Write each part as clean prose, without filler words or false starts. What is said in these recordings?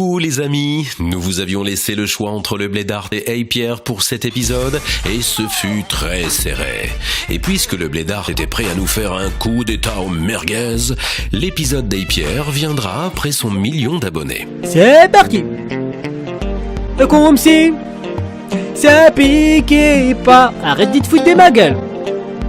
Coucou les amis, nous vous avions laissé le choix entre le blédard et Hey Pierre pour cet épisode et ce fut très serré. Et puisque le blédard était prêt à nous faire un coup d'état au merguez, l'épisode d'Hey Pierre viendra après son 1 million d'abonnés. C'est parti. Comme si ça piquait pas. Arrête de te foutre de ma gueule.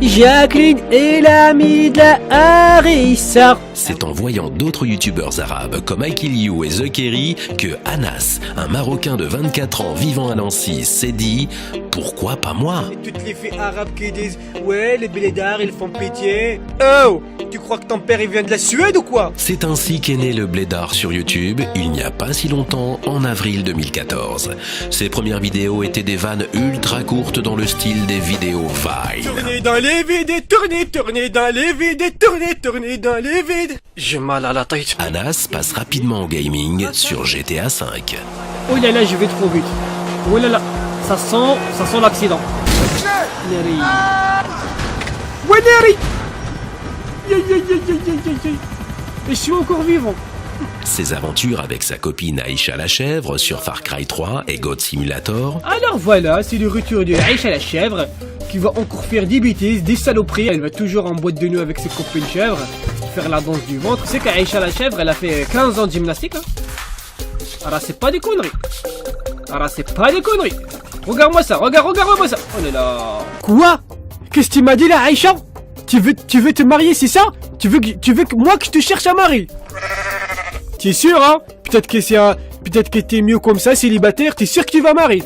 Jacqueline est l'amie de la harissa. C'est en voyant d'autres youtubeurs arabes comme IKillYou et The Kerry que Anas, un Marocain de 24 ans vivant à Nancy, s'est dit « Pourquoi pas moi ?» Et toutes les filles arabes qui disent « Ouais, les blédards, ils font pitié. » Oh, tu crois que ton père, il vient de la Suède ou quoi? C'est ainsi qu'est né le blédard sur YouTube, il n'y a pas si longtemps, en avril 2014. Ses premières vidéos étaient des vannes ultra courtes dans le style des vidéos Vine. Tournez dans les vides et tournez dans les vides et tournez dans les vides. J'ai mal à la tête. Anas passe rapidement au gaming sur GTA V. Oh là là, je vais trop vite. Oh là là, ça sent l'accident. Neri. Ouais, Neri. Et je suis encore vivant. Ses aventures avec sa copine Aïcha la chèvre sur Far Cry 3 et God Simulator. Alors voilà, c'est le retour de Aïcha la chèvre qui va encore faire des bêtises, des saloperies. Elle va toujours en boîte de nuit avec ses copines chèvres faire la danse du ventre. Tu sais qu'Aïcha la chèvre, elle a fait 15 ans de gymnastique. Hein. Alors c'est pas des conneries. Regarde-moi ça, regarde-moi ça. Oh là là. Quoi? Qu'est-ce que tu m'as dit là, Aïcha? Tu veux te marier, c'est ça? Tu veux que moi que je te cherche un mari? T'es sûr, hein? Peut-être que t'es mieux comme ça, célibataire, t'es sûr que tu vas marier?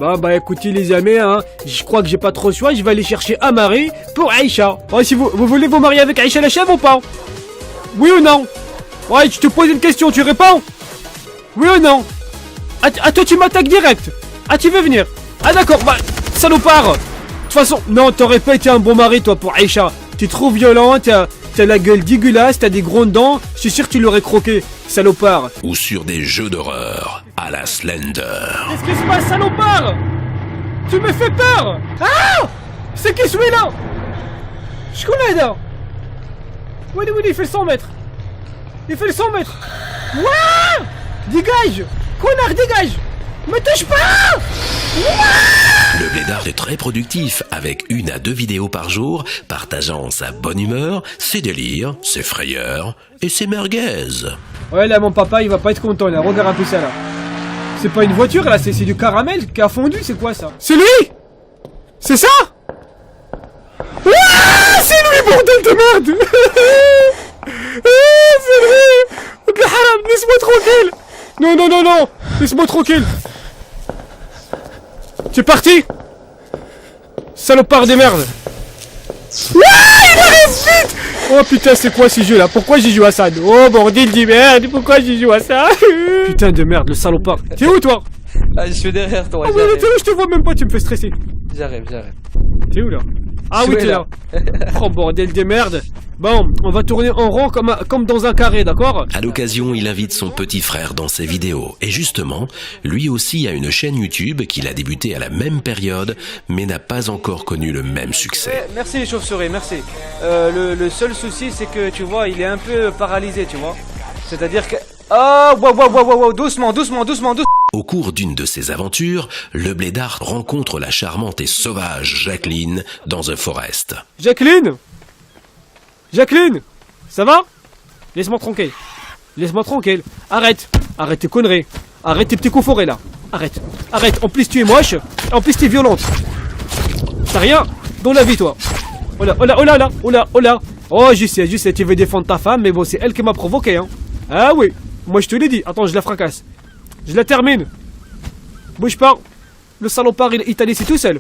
Bah écoutez les amis, hein, je crois que j'ai pas trop le choix, je vais aller chercher un mari pour Aïcha. Ouais, si vous voulez vous marier avec Aïcha la chèvre ou pas? Oui ou non? Ouais, je te pose une question, tu réponds? Oui ou non? Ah toi tu m'attaques direct. Ah tu veux venir? Ah d'accord, bah salopard. De toute façon, non, t'aurais pas été un bon mari toi pour Aïcha. T'es trop violent, t'as la gueule dégueulasse, t'as des grandes dents, je suis sûr que tu l'aurais croqué, salopard. Ou sur des jeux d'horreur à la Slender. Qu'est-ce qui se passe, salopard? Tu me fais peur. Ah! C'est qui celui-là? Je connais là. Oui, il fait 100 mètres. Il fait le 100 mètres. Ouah! Dégage! Connard, dégage! Me touche pas! Ouah! Le blédard est très productif, avec 1 à 2 vidéos par jour, partageant sa bonne humeur, ses délires, ses frayeurs et ses merguez. Ouais, là, mon papa, il va pas être content, là. Regarde un peu ça, là. C'est pas une voiture, là, c'est du caramel qui a fondu, c'est quoi, ça? C'est lui! C'est ça? Ah, c'est lui, bordel de merde! Ah, c'est lui! Ok, haram, laisse-moi tranquille! Non! Laisse-moi tranquille! Tu es parti? Salopard de merde! Ah, il arrive vite! Oh putain, c'est quoi ces jeux là? Pourquoi j'y joue à ça? Oh bordel de merde, pourquoi j'y joue à ça? Putain de merde, le salopard. T'es où toi? Ah, je suis derrière toi. Ah ouais, je te vois même pas, tu me fais stresser. J'arrive. T'es où là? Ah oui, t'es là. Oh bordel de merde. Bon, on va tourner en rond comme dans un carré, d'accord? À l'occasion, il invite son petit frère dans ses vidéos. Et justement, lui aussi a une chaîne YouTube qu'il a débutée à la même période, mais n'a pas encore connu le même succès. Merci les chauves-souris, merci. Le seul souci, c'est que tu vois, il est un peu paralysé, tu vois. C'est-à-dire que... Oh, wow, doucement. Au cours d'une de ses aventures, le blédard rencontre la charmante et sauvage Jacqueline dans un forest. Jacqueline, ça va? Laisse-moi tranquille. Arrête tes conneries. Arrête tes petits coups forés là. Arrête. En plus tu es moche. En plus tu es violente. T'as rien dans la vie toi. Oh là. Oh je sais, tu veux défendre ta femme, mais bon c'est elle qui m'a provoqué hein. Ah oui, moi je te l'ai dit. Attends, je la fracasse. Je la termine. Bouge pas. Le salopard il t'a laissé tout seul.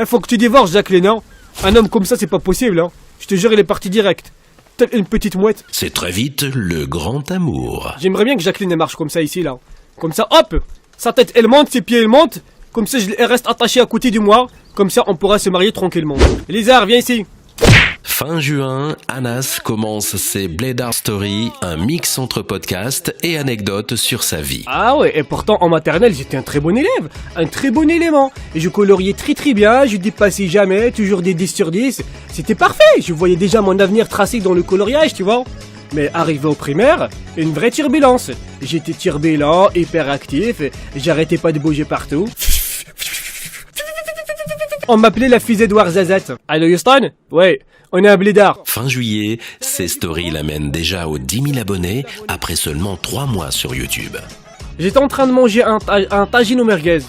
Faut que tu divorces Jacqueline hein. Un homme comme ça c'est pas possible hein. Je te jure, il est parti direct. Telle une petite mouette. C'est très vite le grand amour. J'aimerais bien que Jacqueline elle marche comme ça ici, là. Comme ça, hop! Sa tête elle monte, ses pieds elle montent. Comme ça, elle reste attachée à côté de moi. Comme ça, on pourra se marier tranquillement. Lézard, viens ici. Fin juin, Anas commence ses Blédard Stories, un mix entre podcasts et anecdotes sur sa vie. Ah ouais, et pourtant en maternelle j'étais un très bon élève, un très bon élément. Et je coloriais très bien, je dépassais jamais, toujours des 10 sur 10. C'était parfait, je voyais déjà mon avenir tracé dans le coloriage, tu vois. Mais arrivé au primaire, une vraie turbulence. J'étais turbulent, hyperactif, j'arrêtais pas de bouger partout. On m'appelait la fusée de Warzazat. Allô Houston? Ouais, on est à Blédard. Fin juillet, ces stories l'amènent déjà aux 10 000 abonnés après seulement 3 mois sur YouTube. J'étais en train de manger un tagine au merguez.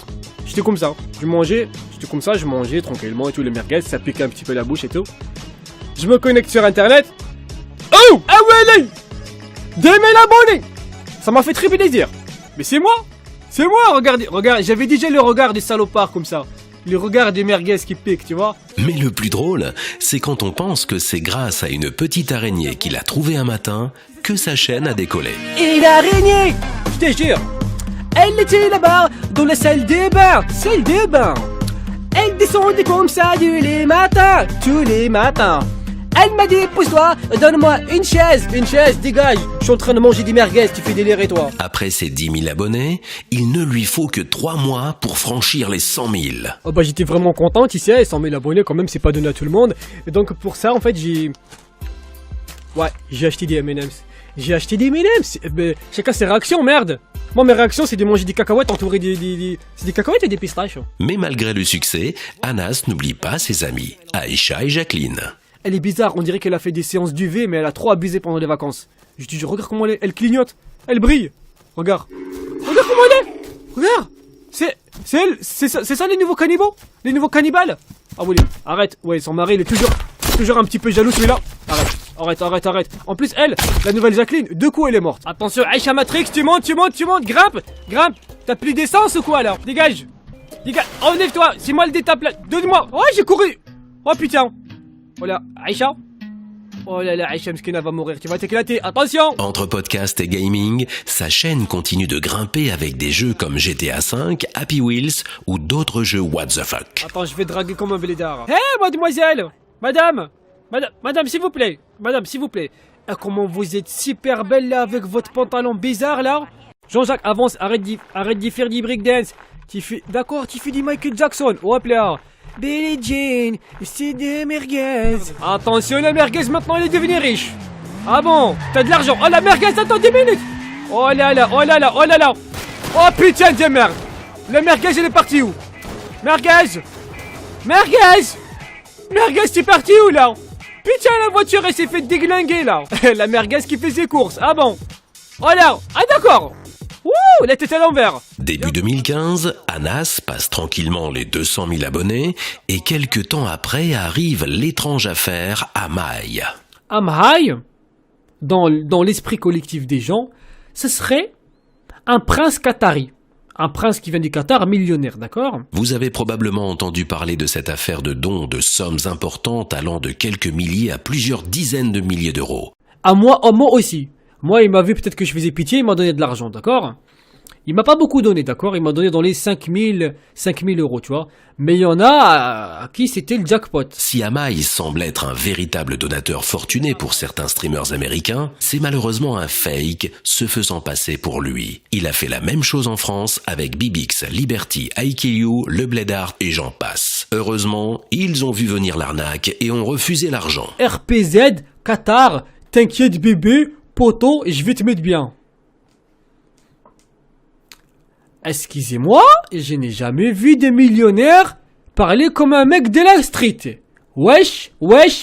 J'étais comme ça. Je mangeais tranquillement et tout, le merguez, ça piquait un petit peu la bouche et tout. Je me connecte sur internet. Oh! Ah ouais, 2000 abonnés! Ça m'a fait très plaisir. Mais c'est moi! C'est moi, regardez, j'avais déjà le regard des salopards comme ça. Le regard des merguez qui piquent, tu vois. Mais le plus drôle, c'est quand on pense que c'est grâce à une petite araignée qu'il a trouvée un matin que sa chaîne a décollé. Et l'araignée! Je te jure! Elle était là-bas, dans la salle des bains! Elle descendait comme ça tous les matins! Elle m'a dit, pousse-toi, donne-moi une chaise, dégage! Je suis en train de manger des merguez, tu fais délirer toi! Après ses 10 000 abonnés, il ne lui faut que 3 mois pour franchir les 100 000. Oh bah j'étais vraiment content, tu sais, 100 000 abonnés quand même, c'est pas donné à tout le monde. Et donc pour ça, en fait, j'ai acheté des M&M's. Chacun ses réactions, merde! Moi, mes réactions, c'est de manger des cacahuètes entourées c'est des cacahuètes et des pistaches. Mais malgré le succès, Anas n'oublie pas ses amis, Aïcha et Jacqueline. Elle est bizarre, on dirait qu'elle a fait des séances d'UV, mais elle a trop abusé pendant les vacances. Je te dis, regarde comment elle clignote, elle brille. Regarde comment elle est. Regarde, c'est ça les nouveaux cannibaux, les nouveaux cannibales. Ah oui, arrête, ouais, son mari, il est toujours un petit peu jaloux celui-là. Arrête. En plus, elle, la nouvelle Jacqueline, 2 coups elle est morte. Attention, Aïcha Matrix, tu montes, grimpe. T'as plus d'essence ou quoi là? Dégage, enlève-toi, c'est moi le détape là. Donne-moi. Oh, j'ai couru. Oh putain. Oh là, Aïcha. Oh là là, Aïcha Mskina va mourir, tu vas t'éclater, attention. Entre podcast et gaming, sa chaîne continue de grimper avec des jeux comme GTA V, Happy Wheels ou d'autres jeux what the fuck. Attends, je vais draguer comme un blédard. Hé, mademoiselle. Madame, s'il vous plaît. Ah, comment vous êtes super belle là avec votre pantalon bizarre là. Jean-Jacques, avance, arrête d'y faire du breakdance. Tu fais du Michael Jackson. Hop là. Billie Jean, c'est des merguez. Attention, la merguez maintenant elle est devenue riche. Ah bon, t'as de l'argent. Oh la merguez, attends 10 minutes. Oh là là. Oh putain de merde. La merguez elle est partie où? Merguez, t'es parti où là? Putain, la voiture elle s'est fait déglinguer là. La merguez qui fait ses courses, ah bon. Oh là, ah d'accord. Ouh, la tête à l'envers. Début 2015, Anas passe tranquillement les 200 000 abonnés et quelques temps après arrive l'étrange affaire Amai. Amai, dans l'esprit collectif des gens, ce serait un prince qatari. Un prince qui vient du Qatar, millionnaire, d'accord? Vous avez probablement entendu parler de cette affaire de dons de sommes importantes allant de quelques milliers à plusieurs dizaines de milliers d'euros. À moi aussi. Moi, il m'a vu peut-être que je faisais pitié, il m'a donné de l'argent, d'accord? Il m'a pas beaucoup donné, d'accord? Il m'a donné dans les 5000 euros, tu vois. Mais il y en a à qui c'était le jackpot. Si Amai semble être un véritable donateur fortuné pour certains streamers américains, c'est malheureusement un fake se faisant passer pour lui. Il a fait la même chose en France avec Bibix, Liberty, IKU, Le Blédard et j'en passe. Heureusement, ils ont vu venir l'arnaque et ont refusé l'argent. RPZ, Qatar, t'inquiète bébé, poto, je vais te mettre bien. Excusez-moi, je n'ai jamais vu des millionnaires parler comme un mec de la street. Wesh,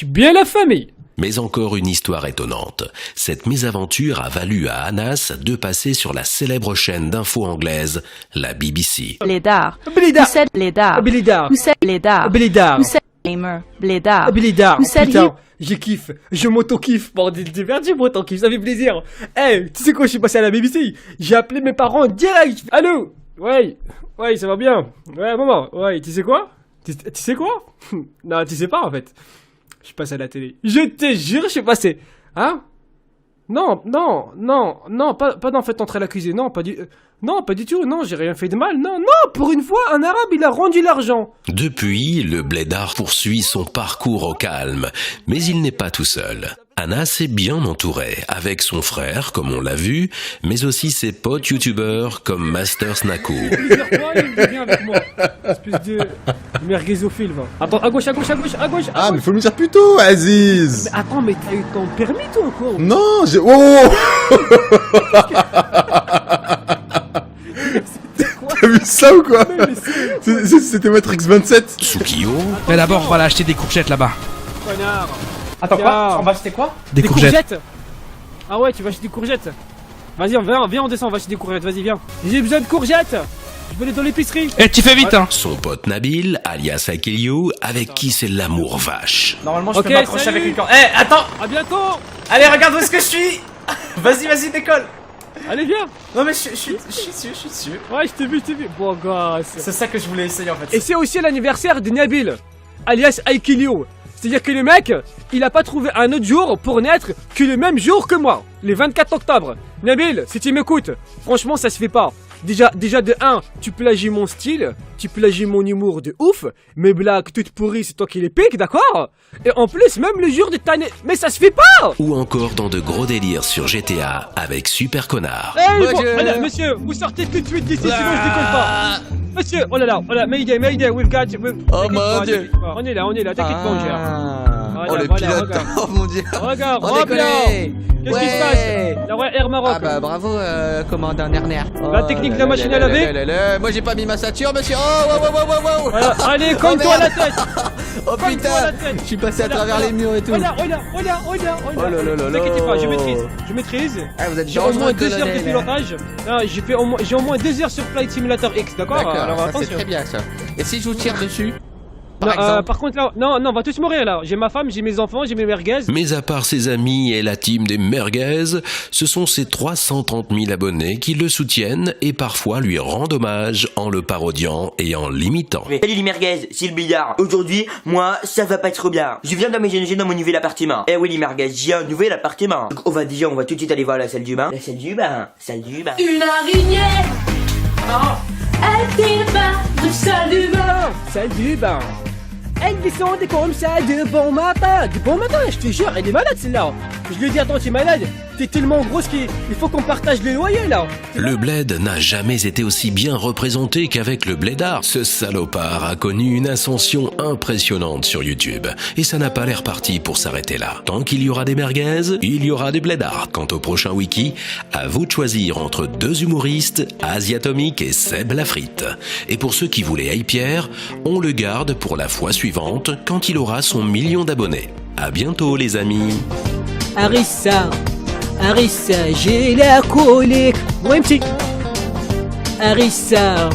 bien la famille. Mais encore une histoire étonnante. Cette mésaventure a valu à Anas de passer sur la célèbre chaîne d'infos anglaise, la BBC. Blédard. Blédard. Who said Blédard? Blédard. Who said Blédard? Blédard. Who said gamer? Blédard. Blédard. Who said Putain, je kiffe. Je m'auto-kiffe. Bordel de merde, je m'auto-kiffe. Ça fait plaisir. Eh, tu sais quoi, je suis passé à la BBC. J'ai appelé mes parents direct. Allô? Ouais, ça va bien. Ouais, maman. Ouais, tu sais quoi? Tu sais quoi? Non, tu sais pas en fait. Je suis passé à la télé. Je te jure, je suis passé. Hein? Non, pas d'en fait entrer à la cuisine. Non, pas du... Non, pas du tout, non, j'ai rien fait de mal, non, non, pour une fois, un arabe, il a rendu l'argent. Depuis, le blédard poursuit son parcours au calme, mais il n'est pas tout seul. Anas est bien entouré, avec son frère, comme on l'a vu, mais aussi ses potes youtubeurs comme Master Snaku. Plusieurs fois, il vient avec moi. Espèce de merguezophile, va. Attends, à gauche, à gauche, à gauche, à gauche. Ah, mais faut le dire plus tôt, Aziz. Mais attends, mais t'as eu ton permis, toi, ou quoi? Non, j'ai... Oh. T'as vu ça ou quoi? C'était Matrix 27. Tsukio, Mais d'abord, on va aller acheter des courgettes là-bas. Connard. Attends, Tiens. quoi? On va acheter quoi? Des courgettes. Ah ouais, tu vas acheter des courgettes. Vas-y, viens, on descend, on va acheter des courgettes, vas-y, viens. J'ai besoin de courgettes. Je peux aller dans l'épicerie. Eh, tu fais vite, hein. son pote Nabil, alias Akiliou, avec qui c'est l'amour vache. Normalement, je Ok, peux m'accrocher salut. avec une corde. Eh, attends! À bientôt. Allez, regarde où est-ce que je suis! Vas-y, décolle! Allez, viens. Non, mais je suis dessus. Ouais, je t'ai vu. Bon gosse. C'est ça que je voulais essayer en fait. Et c'est aussi l'anniversaire de Nabil, alias Aikilio. C'est-à-dire que le mec, il a pas trouvé un autre jour pour naître que le même jour que moi, le 24 octobre. Nabil, si tu m'écoutes, franchement ça se fait pas. Déjà de 1, tu plagies mon style, tu plagies mon humour de ouf, mes blagues toutes pourries, c'est toi qui les piques, d'accord? Et en plus, même le jour de ta mais ça se fait pas! Ou encore dans de gros délires sur GTA avec Super Connard. Hey, bon, voilà, monsieur, vous sortez tout de suite d'ici, sinon je décolle pas. Monsieur, oh là là, Mayday, we've got... Oh mon Dieu. On est là, t'inquiète pas, on gère. Oh Voilà, le voilà, pilote, regarde. oh mon Dieu. Regarde, On Rob, là. déconne. Qu'est-ce qui se passe? La Air Maroc. Ah bah bravo commandant Nerner. La technique de la machine à laver. Moi j'ai pas mis ma ceinture monsieur. Oh. Voilà, allez, cogne-toi la tête. Oh Cogne-toi la putain. tête. Je suis passé à Voilà, travers voilà. les murs et tout. Regarde. Oh là là là Ne là. t'inquiète pas, je maîtrise. Ah vous êtes J'ai au dangereux moins 2 heures de colonel. pilotage. Non, j'ai au moins 2 heures sur Flight Simulator X, d'accord? Alors D'accord, ça c'est attention. très bien ça. Et si je vous tire dessus? Non, Par exemple. par contre là, non, on va tous mourir là. J'ai ma femme, j'ai mes enfants, j'ai mes merguez. Mais à part ses amis et la team des merguez, ce sont ses 330 000 abonnés qui le soutiennent et parfois lui rendent hommage en le parodiant et en l'imitant. Salut les merguez, c'est le billard. Aujourd'hui, moi, ça va pas trop bien. Je viens d'emménager dans mon nouvel appartement. Eh oui les merguez, j'ai un nouvel appartement. Donc on va tout de suite aller voir la salle du bain. La salle du bain. Une araignée. Elle débarque de salle du bain. Salle du bain. Elle descendait comme ça de bon matin, je te jure, elle est malade celle-là. Je lui ai dit, attends, tu es malade, t'es tellement grosse qu'il faut qu'on partage le loyer là. Le bled n'a jamais été aussi bien représenté qu'avec le blédard. Ce salopard a connu une ascension impressionnante sur YouTube. Et ça n'a pas l'air parti pour s'arrêter là. Tant qu'il y aura des merguez, il y aura des blédards. Quant au prochain wiki, à vous de choisir entre 2 humoristes, Asiatomique et Seb Lafrite. Et pour ceux qui voulaient Hey Pierre, on le garde pour la fois suivante quand il aura son 1 million d'abonnés. À bientôt les amis. Arissa, j'ai la colique. Ouais, petit. Arissa,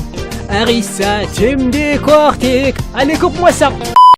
tu me décortiques. Allez, coupe-moi ça.